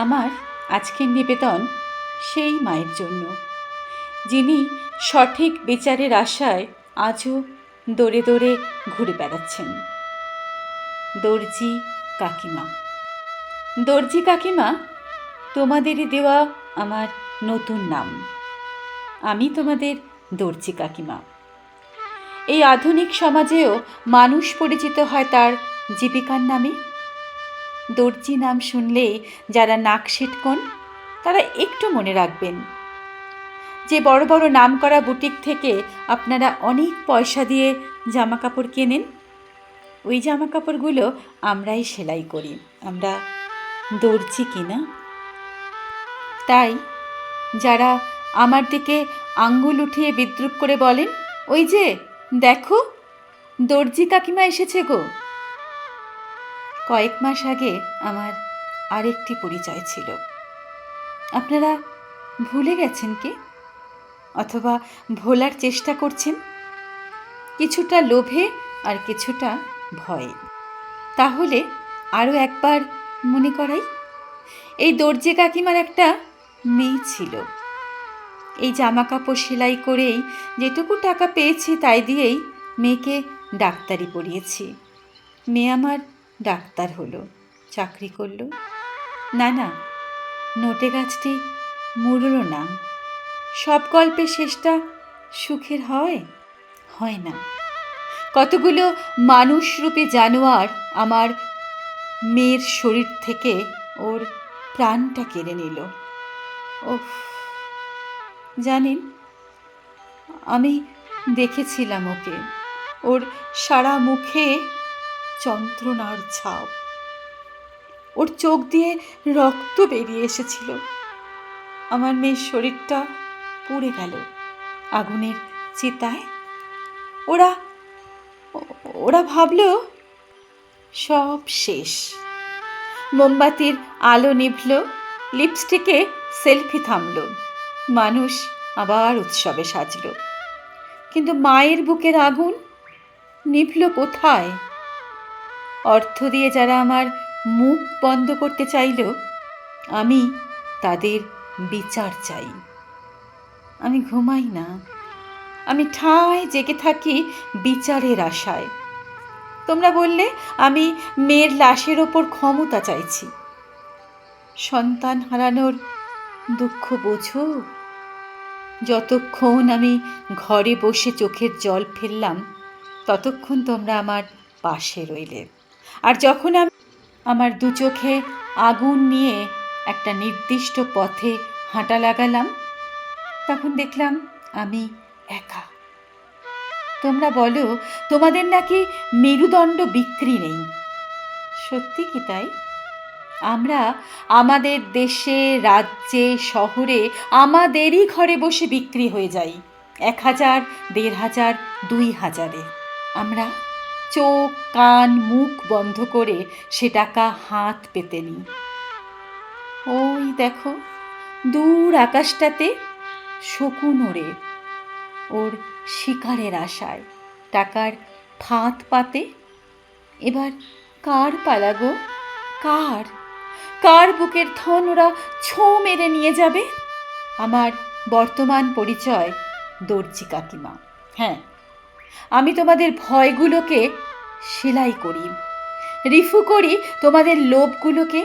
আমার আজকের নিবেদন সেই মায়ের জন্য, যিনি সঠিক বিচারের আশায় আজও দৌড়ে দৌড়ে ঘুরে বেড়াচ্ছেন। দর্জি কাকিমা। দর্জি কাকিমা তোমাদেরই দেওয়া আমার নতুন নাম। আমি তোমাদের দর্জি কাকিমা। এই আধুনিক সমাজেও মানুষ পরিচিত হয় তার জীবিকার নামে। দর্জি নাম শুনলেই যারা নাক সিটকন তারা একটু মনে রাখবেন, যে বড় বড় নামকরা বুটিক থেকে আপনারা অনেক পয়সা দিয়ে জামা কাপড় কেনেন, ওই জামা কাপড়গুলো আমরাই সেলাই করি, আমরা দর্জি কিনা। তাই যারা আমার দিকে আঙ্গুল উঠিয়ে বিদ্রূপ করে বলেন, ওই যে দেখো দর্জি কাকিমা এসেছে গো, কয়েক মাস আগে আমার আরেকটি পরিচয় ছিল। আপনারা ভুলে গেছেন কি, অথবা ভোলার চেষ্টা করছেন, কিছুটা লোভে আর কিছুটা ভয়ে। তাহলে আরও একবার মনে করাই, এই দর্জি কাকিমার একটা মেয়ে ছিল। এই জামা কাপড় সেলাই করেই যেটুকু টাকা পেয়েছি তাই দিয়েই মেয়েকে ডাক্তারি পড়িয়েছি। মেয়ে আমার ডাক্তার হলো, চাকরি করলো। না না, নোটে গাছটি মুড়ল না। সব গল্পের শেষটা সুখের হয় না। কতগুলো মানুষরূপী জানোয়ার আমার মেয়ের শরীর থেকে ওর প্রাণটা কেড়ে নিল। ওহ, জানেন, আমি দেখেছিলাম ওকে, ওর সারা মুখে যন্ত্রণার ছাপ, ওর চোখ দিয়ে রক্ত বেরিয়ে এসেছিল। আমার মেয়ের শরীরটা পুড়ে গেল আগুনের চিতায়। ওরা ভাবল সব শেষ। মোমবাতির আলো নিভল, লিপস্টিকে সেলফি থামল, মানুষ আবার উৎসবে সাজল। কিন্তু মায়ের বুকের আগুন নিভল কোথায়? অর্থ দিয়ে যারা আমার মুখ বন্ধ করতে চাইল, আমি তাদের বিচার চাই। আমি ঘুমাই না, আমি ঠায় জেগে থাকি বিচারের আশায়। তোমরা বললে আমি মেয়ের লাশের ওপর ক্ষমতা চাইছি। সন্তান হারানোর দুঃখ বোঝো? যতক্ষণ আমি ঘরে বসে চোখের জল ফেললাম, ততক্ষণ তোমরা আমার পাশে রইলে। আর যখন আমি আমার দু চোখে আগুন নিয়ে একটা নির্দিষ্ট পথে হাঁটা লাগালাম, তখন দেখলাম আমি একা। তোমরা বলো তোমাদের নাকি মেরুদণ্ড বিক্রি নেই। সত্যি কি তাই? আমরা আমাদের দেশে, রাজ্যে, শহরে আমাদেরই ঘরে বসে বিক্রি হয়ে যাই 1000, 1500, 2000-এ। আমরা চোখ, কান, মুখ বন্ধ করে সে টাকা হাত পেতে নিই। ওই দেখো দূর আকাশটাতে শকুন ওড়ে, ওর শিকারের আশায় টাকার ফাঁদ পাতে। এবার কার পালা গো? কার বুকের ধন ওরা ছোঁ মেরে নিয়ে যাবে? আমার বর্তমান পরিচয় দর্জি কাকিমা। হ্যাঁ, আমি তোমাদের ভয়গুলোকে সেলাই করি, রিফু করি তোমাদের লোভগুলোকে।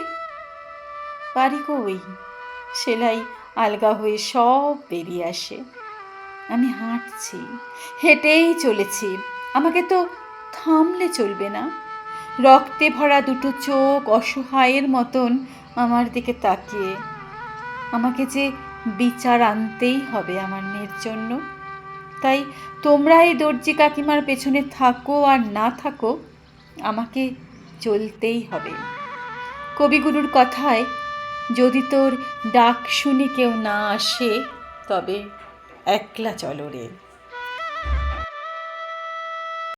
পারি কই, সেলাই আলগা হয়ে সব বেরিয়ে আসে। আমি হাঁটছি, হেঁটেই চলেছি, আমাকে তো থামলে চলবে না। রক্তে ভরা দুটো চোখ অসহায়ের মতন আমার দিকে তাকিয়ে। আমাকে যে বিচার আনতেই হবে আমার মেয়ের জন্য। তাই তোমরা এই দর্জি কাকিমার পেছনে থাকো আর না থাকো, আমাকে চলতেই হবে। কবিগুরুর কথায়, যদি তোর ডাক শুনে কেউ না আসে, তবে একলা চলো রে।